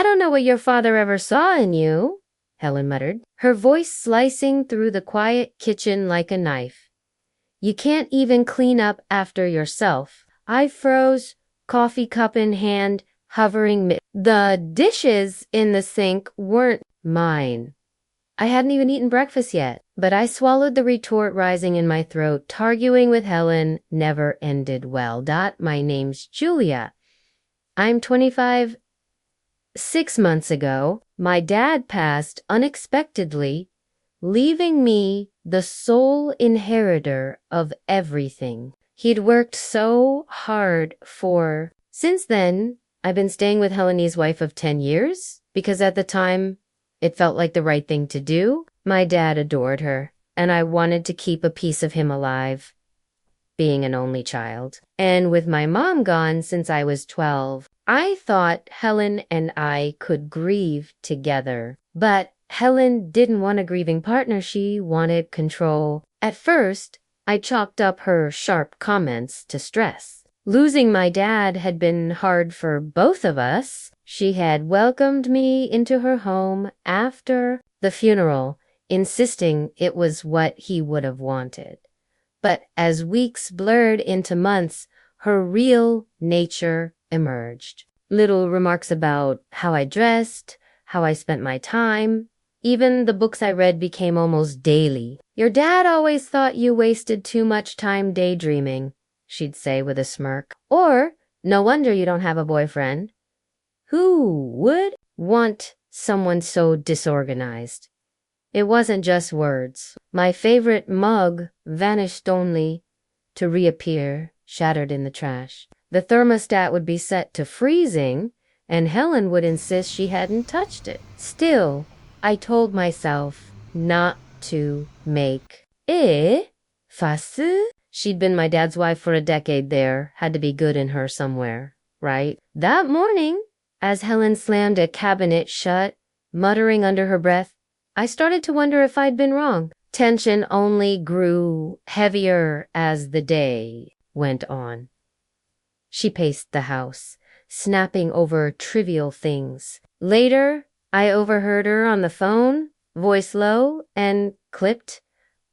I don't know what your father ever saw in you, Helen muttered, her voice slicing through the quiet kitchen like a knife. You can't even clean up after yourself. I froze, coffee cup in hand, hovering the dishes in the sink weren't mine. I hadn't even eaten breakfast yet, but I swallowed the retort rising in my throat. Arguing with Helen never ended well. My name's Julia. I'm 25. 6 months ago, my dad passed unexpectedly, leaving me the sole inheritor of everything he'd worked so hard for. Since then, I've been staying with Helene's wife of 10 years, because at the time, it felt like the right thing to do. My dad adored her, and I wanted to keep a piece of him alive, being an only child. And with my mom gone since I was 12, I thought Helen and I could grieve together. But Helen didn't want a grieving partner, she wanted control. At first, I chalked up her sharp comments to stress. Losing my dad had been hard for both of us. She had welcomed me into her home after the funeral, insisting it was what he would have wanted. But as weeks blurred into months, her real nature emerged. Little remarks about how I dressed, how I spent my time. Even the books I read became almost daily. Your dad always thought you wasted too much time daydreaming, she'd say with a smirk. Or, no wonder you don't have a boyfriend. Who would want someone so disorganized? It wasn't just words. My favorite mug vanished only to reappear, shattered in the trash. The thermostat would be set to freezing, and Helen would insist she hadn't touched it. Still, I told myself not to make fuss. She'd been my dad's wife for a decade there, had to be good in her somewhere, right? That morning, as Helen slammed a cabinet shut, muttering under her breath, I started to wonder if I'd been wrong. Tension only grew heavier as the day went on. She paced the house, snapping over trivial things. Later, I overheard her on the phone, voice low and clipped.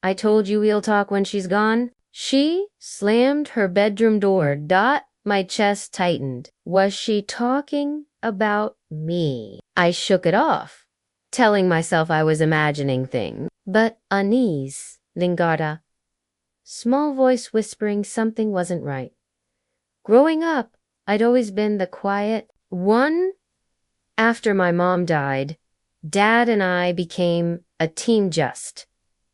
I told you we'll talk when she's gone. She slammed her bedroom door. My chest tightened. Was she talking about me? I shook it off, telling myself I was imagining things. But unease lingered, small voice whispering something wasn't right. Growing up, I'd always been the quiet one. After my mom died, Dad and I became a team just.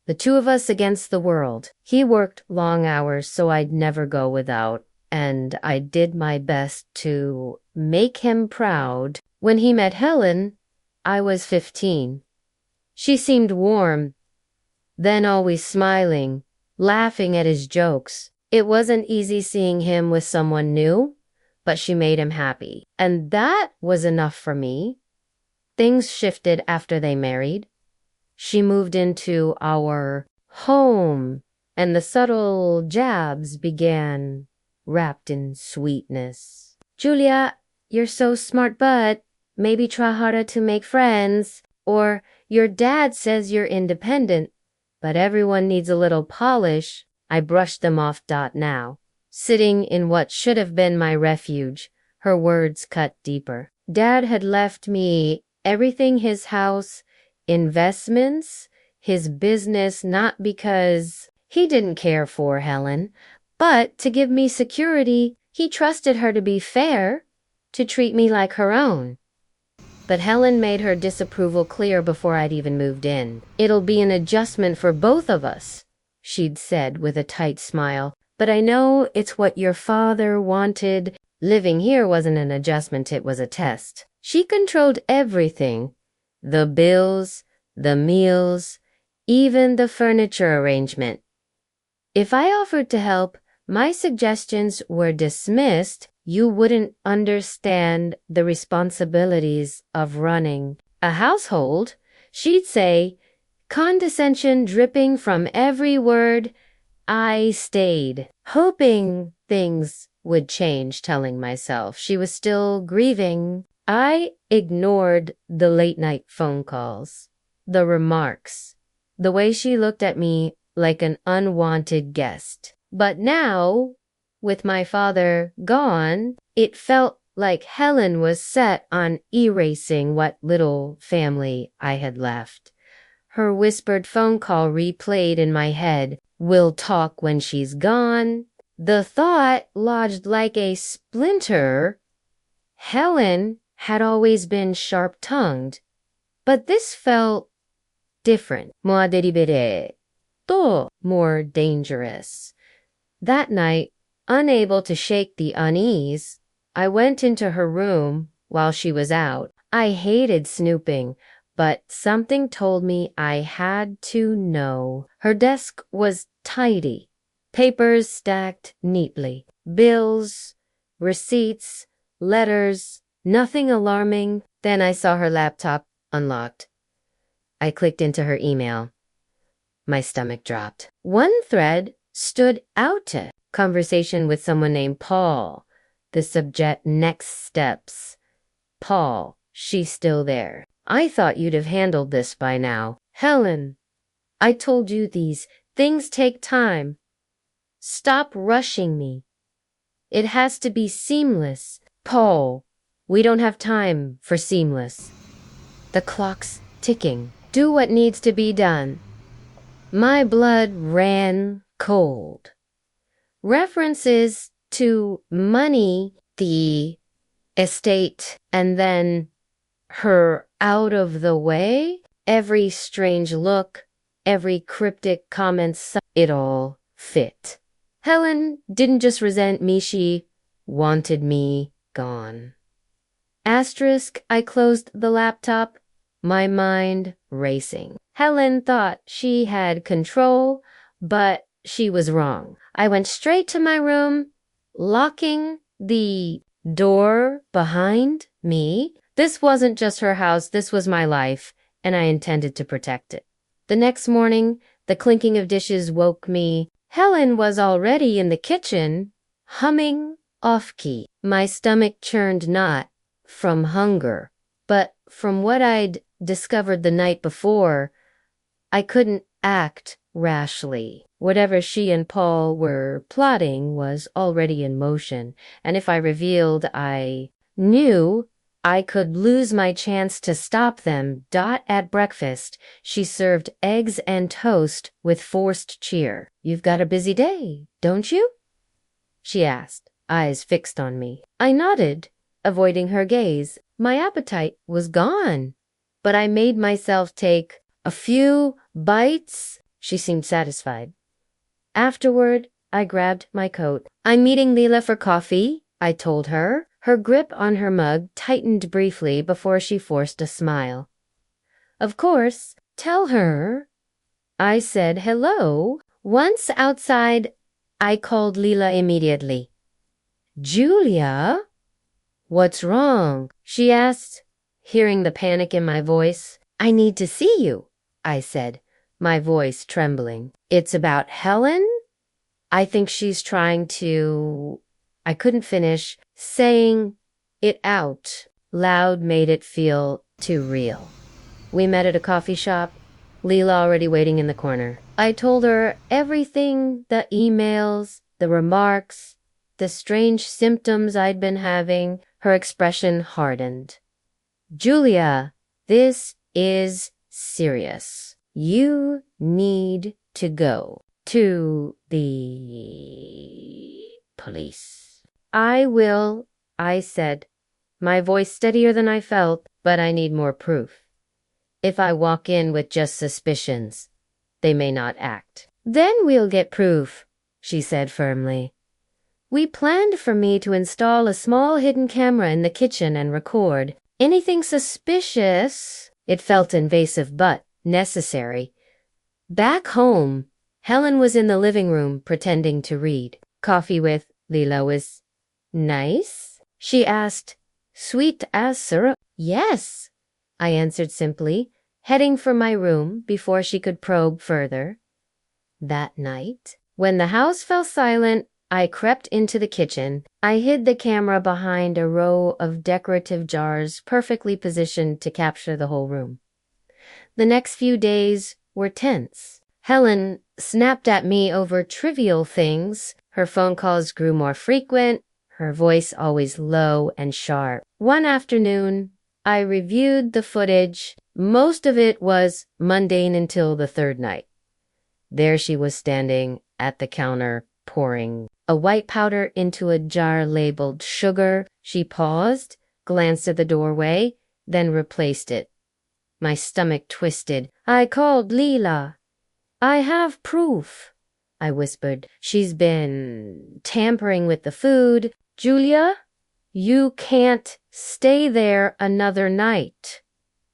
The two of us against the world. He worked long hours so I'd never go without, and I did my best to make him proud. When he met Helen, I was 15. She seemed warm, then always smiling, laughing at his jokes. It wasn't easy seeing him with someone new, but she made him happy. And that was enough for me. Things shifted after they married. She moved into our home, and the subtle jabs began, wrapped in sweetness. Julia, you're so smart, but maybe try harder to make friends. Or your dad says you're independent, but everyone needs a little polish. I brushed them off. Now, sitting in what should have been my refuge, her words cut deeper. Dad had left me everything, his house, investments, his business, not because he didn't care for Helen, but to give me security. He trusted her to be fair, to treat me like her own. But Helen made her disapproval clear before I'd even moved in. It'll be an adjustment for both of us, she'd said with a tight smile. But I know it's what your father wanted. Living here wasn't an adjustment, it was a test. She controlled everything. The bills, the meals, even the furniture arrangement. If I offered to help, my suggestions were dismissed. You wouldn't understand the responsibilities of running a household, she'd say, condescension dripping from every word. I stayed, hoping things would change, telling myself she was still grieving. I ignored the late-night phone calls, the remarks, the way she looked at me like an unwanted guest. But now, with my father gone, it felt like Helen was set on erasing what little family I had left. Her whispered phone call replayed in my head. We'll talk when she's gone. The thought lodged like a splinter. Helen had always been sharp-tongued, but this felt different, more deliberate, more dangerous. That night, unable to shake the unease, I went into her room while she was out. I hated snooping, but something told me I had to know. Her desk was tidy, papers stacked neatly, bills, receipts, letters, nothing alarming. Then I saw her laptop unlocked. I clicked into her email. My stomach dropped. One thread stood out. Conversation with someone named Paul. The subject, next steps. Paul, she's still there. I thought you'd have handled this by now. Helen, I told you these things take time. Stop rushing me. It has to be seamless. Paul, we don't have time for seamless. The clock's ticking. Do what needs to be done. My blood ran cold. References to money, the estate, and then her out of the way, every strange look, every cryptic comment, it all fit. Helen didn't just resent me, she wanted me gone. Asterisk, I closed the laptop, my mind racing. Helen thought she had control, but she was wrong. I went straight to my room, locking the door behind me. This wasn't just her house, this was my life, and I intended to protect it. The next morning, the clinking of dishes woke me. Helen was already in the kitchen, humming off-key. My stomach churned not from hunger, but from what I'd discovered the night before. I couldn't act rashly. Whatever she and Paul were plotting was already in motion, and if I revealed I knew, I could lose my chance to stop them. At breakfast, she served eggs and toast with forced cheer. You've got a busy day, don't you? She asked, eyes fixed on me. I nodded, avoiding her gaze. My appetite was gone, but I made myself take a few bites. She seemed satisfied. Afterward, I grabbed my coat. I'm meeting Leela for coffee, I told her. Her grip on her mug tightened briefly before she forced a smile. Of course, tell her. I said hello. Once outside, I called Leela immediately. Julia? What's wrong? She asked, hearing the panic in my voice. I need to see you, I said, my voice trembling. It's about Helen? I think she's trying to... I couldn't finish. Saying it out loud made it feel too real. We met at a coffee shop, Leela already waiting in the corner. I told her everything, the emails, the remarks, the strange symptoms I'd been having. Her expression hardened. Julia, this is serious. You need to go to the police. I will, I said, my voice steadier than I felt, but I need more proof. If I walk in with just suspicions, they may not act. Then we'll get proof, she said firmly. We planned for me to install a small hidden camera in the kitchen and record. Anything suspicious, it felt invasive but necessary. Back home, Helen was in the living room pretending to read. Coffee with Leela was nice? She asked, sweet as syrup. Yes, I answered simply, heading for my room before she could probe further. That night, when the house fell silent, I crept into the kitchen. I hid the camera behind a row of decorative jars perfectly positioned to capture the whole room. The next few days were tense. Helen snapped at me over trivial things. Her phone calls grew more frequent, her voice always low and sharp. One afternoon, I reviewed the footage. Most of it was mundane until the third night. There she was standing at the counter, pouring a white powder into a jar labeled sugar. She paused, glanced at the doorway, then replaced it. My stomach twisted. I called Leela. I have proof, I whispered. She's been tampering with the food. Julia, you can't stay there another night,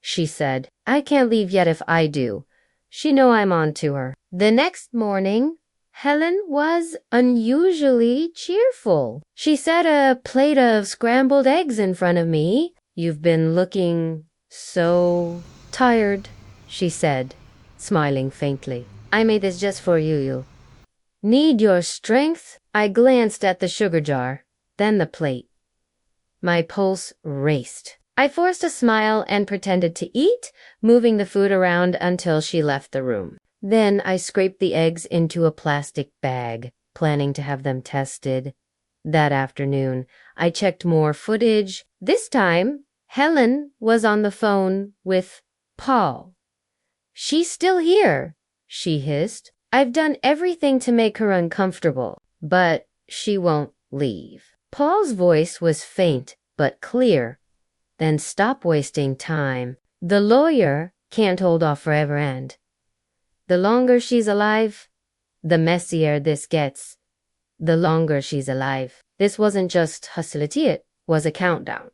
she said. I can't leave yet if I do. She know I'm on to her. The next morning, Helen was unusually cheerful. She set a plate of scrambled eggs in front of me. You've been looking so tired, she said, smiling faintly. I made this just for you. Need your strength? I glanced at the sugar jar, then the plate. My pulse raced. I forced a smile and pretended to eat, moving the food around until she left the room. Then I scraped the eggs into a plastic bag, planning to have them tested. That afternoon, I checked more footage. This time, Helen was on the phone with Paul. She's still here, she hissed. I've done everything to make her uncomfortable, but she won't leave. Paul's voice was faint but clear. Then stop wasting time. The lawyer can't hold off forever, and the longer she's alive, the messier this gets. The longer she's alive. This wasn't just hostility, it was a countdown.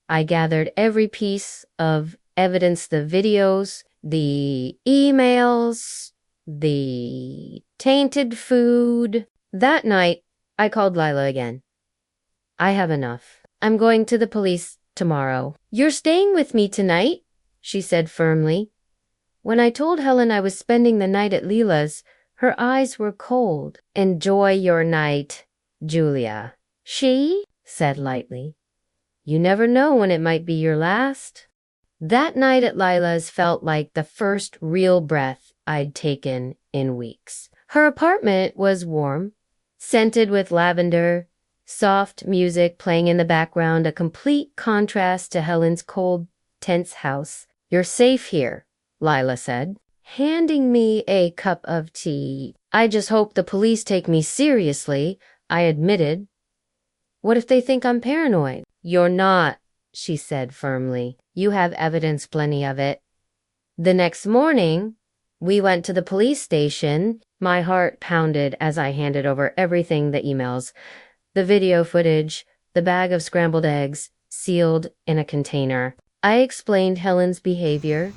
I gathered every piece of evidence, the videos, the emails, the tainted food. That night, I called Lila again. I have enough. I'm going to the police tomorrow. You're staying with me tonight, she said firmly. When I told Helen I was spending the night at Lila's, her eyes were cold. Enjoy your night, Julia, she said lightly. You never know when it might be your last. That night at Lila's felt like the first real breath I'd taken in weeks. Her apartment was warm, scented with lavender, soft music playing in the background, a complete contrast to Helen's cold, tense house. You're safe here, Lila said, handing me a cup of tea. I just hope the police take me seriously, I admitted. What if they think I'm paranoid? You're not, she said firmly. You have evidence, plenty of it. The next morning, we went to the police station. My heart pounded as I handed over everything, the emails, the video footage, the bag of scrambled eggs, sealed in a container. I explained Helen's behavior,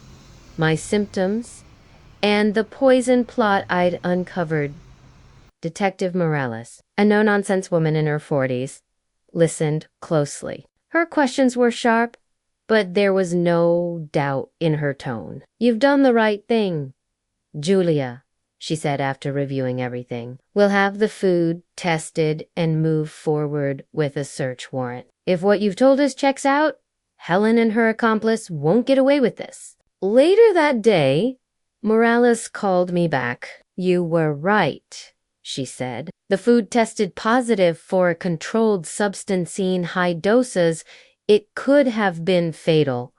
my symptoms, and the poison plot I'd uncovered. Detective Morales, a no-nonsense woman in her 40s, listened closely. Her questions were sharp, but there was no doubt in her tone. You've done the right thing, Julia, she said after reviewing everything. We'll have the food tested and move forward with a search warrant. If what you've told us checks out, Helen and her accomplice won't get away with this. Later that day, Morales called me back. You were right, she said. The food tested positive for a controlled substance in high doses. It could have been fatal.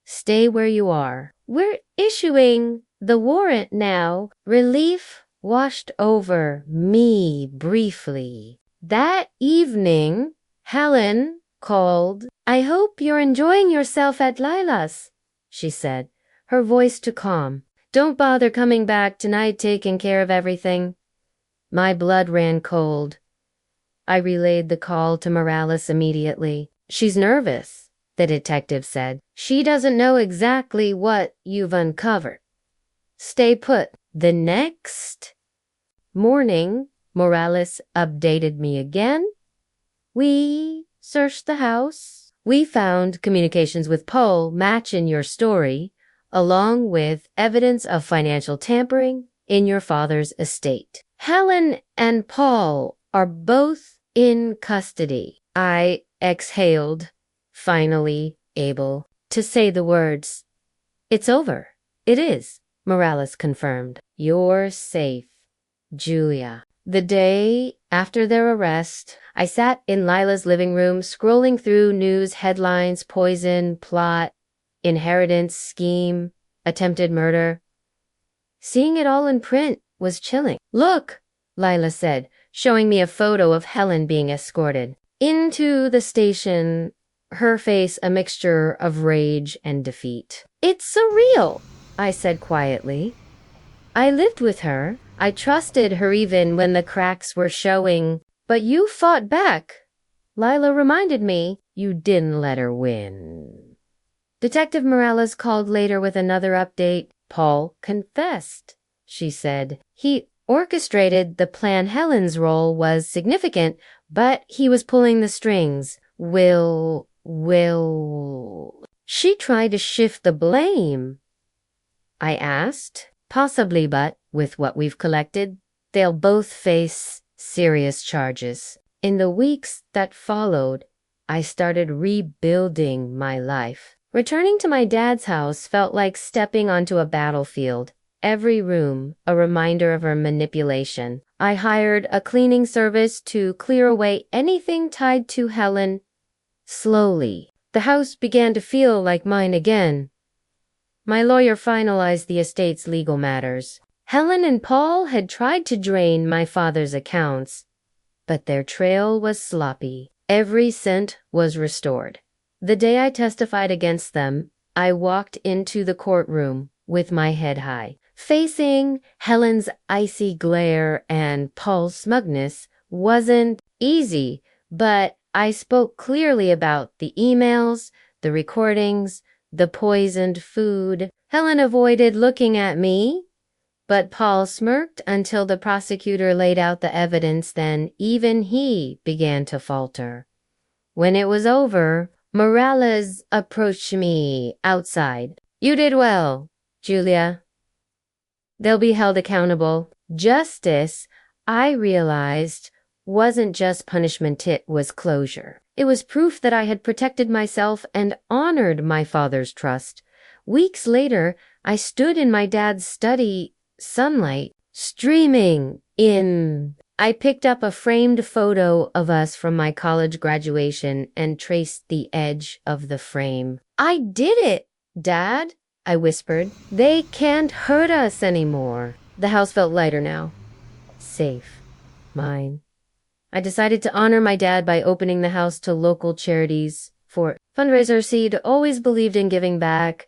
Stay where you are. We're issuing the warrant now. Relief washed over me briefly. That evening, Helen called. I hope you're enjoying yourself at Lila's, she said, her voice too calm. Don't bother coming back tonight, taking care of everything. My blood ran cold. I relayed the call to Morales immediately. She's nervous, the detective said. She doesn't know exactly what you've uncovered. Stay put. The next morning, Morales updated me again. We searched the house. We found communications with Paul matching your story, along with evidence of financial tampering in your father's estate. Helen and Paul are both in custody. I exhaled, finally able to say the words. It's over. It is, Morales confirmed. You're safe, Julia. The day after their arrest, I sat in Lila's living room scrolling through news headlines, poison, plot, inheritance, scheme, attempted murder. Seeing it all in print was chilling. Look, Lila said, showing me a photo of Helen being escorted into the station, her face a mixture of rage and defeat. It's surreal, I said quietly. I lived with her. I trusted her even when the cracks were showing. But you fought back. Lila reminded me you didn't let her win. Detective Morales called later with another update. Paul confessed, she said. He orchestrated the plan. Helen's role was significant, but he was pulling the strings. Will she try to shift the blame? I asked. Possibly, but with what we've collected, they'll both face serious charges. In the weeks that followed, I started rebuilding my life. Returning to my dad's house felt like stepping onto a battlefield. Every room, a reminder of her manipulation. I hired a cleaning service to clear away anything tied to Helen. Slowly, the house began to feel like mine again. My lawyer finalized the estate's legal matters. Helen and Paul had tried to drain my father's accounts, but their trail was sloppy. Every cent was restored. The day I testified against them, I walked into the courtroom with my head high. Facing Helen's icy glare and Paul's smugness wasn't easy, but I spoke clearly about the emails, the recordings, the poisoned food. Helen avoided looking at me, but Paul smirked until the prosecutor laid out the evidence. Then even he began to falter. When it was over, Morales approached me outside. You did well, Julia. They'll be held accountable. Justice, I realized, wasn't just punishment, it was closure. It was proof that I had protected myself and honored my father's trust. Weeks later, I stood in my dad's study, sunlight streaming in. I picked up a framed photo of us from my college graduation and traced the edge of the frame. I did it, Dad, I whispered. They can't hurt us anymore. The house felt lighter now. Safe. Mine. I decided to honor my dad by opening the house to local charities for fundraisers. He'd always believed in giving back.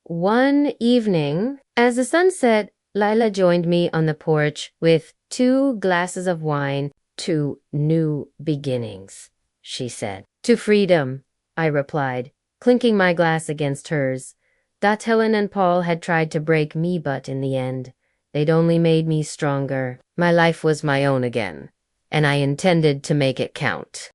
One evening, as the sun set, Lila joined me on the porch with 2 glasses of wine. To new beginnings, she said. To freedom, I replied, clinking my glass against hers. That Helen and Paul had tried to break me, but in the end, they'd only made me stronger. My life was my own again, and I intended to make it count.